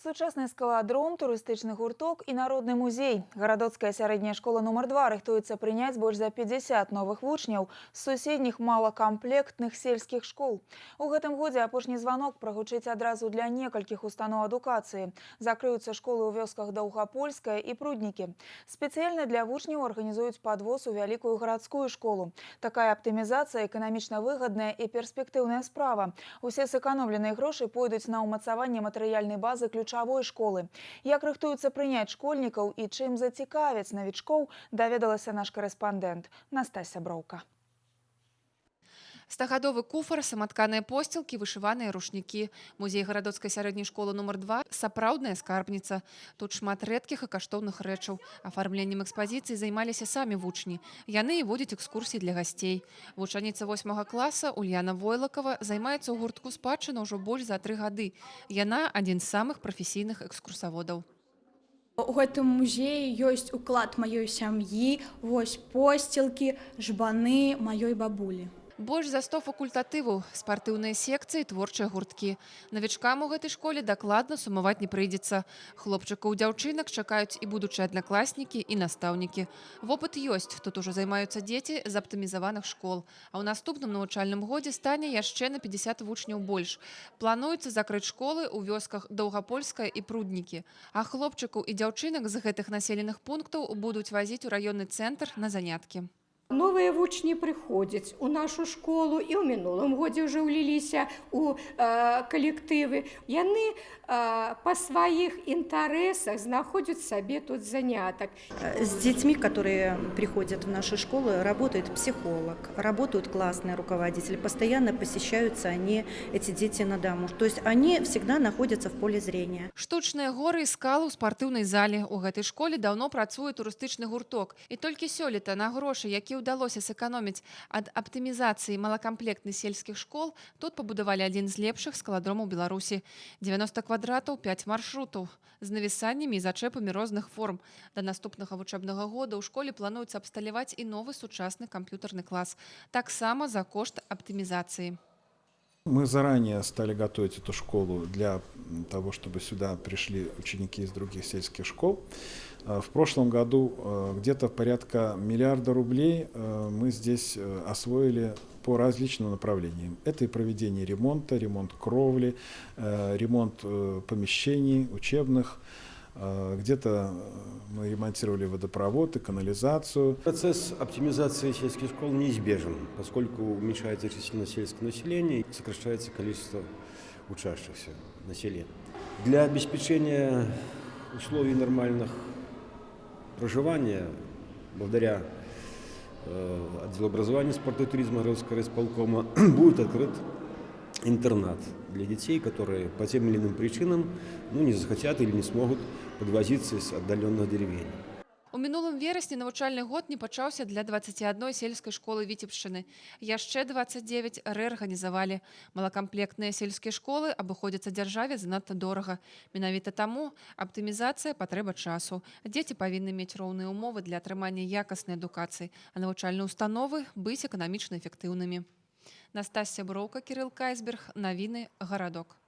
Сучасны скаладром, турыстычны гурток і народны музей. Гарадоцкая сярэдняя школа нумар 2 рыхтуецца прыняць больш за 50 новых вучняў з суседніх малакамплектных сельскіх школ. У гэтым годзе апошні званок прагучыць адразу для некалькіх устаноў адукацыі. Закрыюцца школы ў вёсках Даўгапольская і Пруднікі. Спецыяльна для вучняў арганізуюць падвоз у вялікую гарадскую школу. Такая аптымізацыя эканамічна выгадная і перспектыўная справа. Усе сэканомленыя грошы пойдуць на ўмацаванне матэрыяльнай базы ключавой школы. Як рыхтуюцца прыняць школьнікаў і чым зацікавяць навічкоў, даведалася наш корэспандэнт Настасья Броўка. Стагадовы куфар, саматканыя посцілкі, вышываныя рушнікі. Музей гарадоцкай сярэдняй школы нумар 2 – сапраўдная скарбніца. Тут шмат рэдкіх і каштоўных рэчаў. Афармленнем экспазіцыі займаліся самі вучні. Яны і водзяць экскурсіі для гасцей. Вучаніца 8 класа Ульяна Войлакова займаецца ў гуртку спадчына ўжо больш за 3 гады. Яна адзін з самых прафесійных экскурсаводаў. У гэтым музеі ёсць уклад маёй сям'і, вось посцілкі, жбаны маёй бабулі. Больш за 100 факультатываў, спартыўныя секцыі, творчыя гурткі. Навічкам у гэтай школе дакладна сумаваць не прыйдзецца. Хлопчыкаў, дзяўчынак чакаюць і будучыя аднакласнікі, і настаўнікі. Вопыт ёсць, тут ужо займаюцца дзеці з аптымізаваных школ. А ў наступным навучальным годзе стане яшчэ на 50 вучняў больш. Плануецца закрыць школы ў вёсках Даўгапольская і Пруднікі. А хлопчыкаў і дзяўчынак з гэтых населеных пунктаў будуць вазіць у раённы цэнтр на заняткі. Новыя вучні прыходзяць у нашу школу і ў мінулым годзе ўжо ўліліся ў калектывы. Яны па сваіх інтарэсах знаходзяць сабе тут занятак. С детьми, которые приходят в нашу школу, работает психолог, работают классные руководители. Постоянно посещаются эти дети на дому. То есть они всегда находятся в поле зрения. Штучныя горы і скалы ў спартыўнай зале. У гэтай школе даўно працуе турыстычны гурток. І толькі сёлета на грошы, які ўдалося сэканоміць ад аптымізацыі малакамплектных сельскіх школ, тут пабудавалі адзін з лепшых скаладромаў Беларусі. 90 квадратаў, 5 маршрутаў, з навісаннямі і зачэпамі розных форм. Да наступнага вучэбнага года ў школе плануецца абсталяваць і новы сучасны камп'ютарны клас. Таксама за кошт аптымізацыі. Мы заранее стали готовить эту школу для того, чтобы сюда пришли ученики из других сельских школ. В прошлом году где-то порядка миллиарда рублей мы здесь освоили по различным направлениям. Это и проведение ремонта, ремонт кровли, ремонт помещений учебных. Где-то мы ремонтировали водопровод и канализацию. Процесс оптимизации сельских школ неизбежен, поскольку уменьшается численность сельского населения и сокращается количество учащихся на селе. Для обеспечения условий нормальных проживания, благодаря отделу образования, спорта и туризма городского райисполкома, будет открыт интернат для детей, которые по тем или иным причинам не захотят или не смогут подвозиться из отдаленных деревень. У мінулым верасні навучальны год не пачаўся для 21 сельскай школы Віцебшчыны. Яшчэ 29 рэарганізавалі. Малакамплектныя сельскія школы абыходзяцца дзяржаве занадта дорага. Менавіта таму аптымізацыя патрэба часу. Дзеці павінны мець роўныя ўмовы для атрымання якаснай адукацыі, а навучальныя установы быць эканамічна эфектыўнымі. Настасья Броўка, Кірыл Кайсберг. Навіны. Гарадок.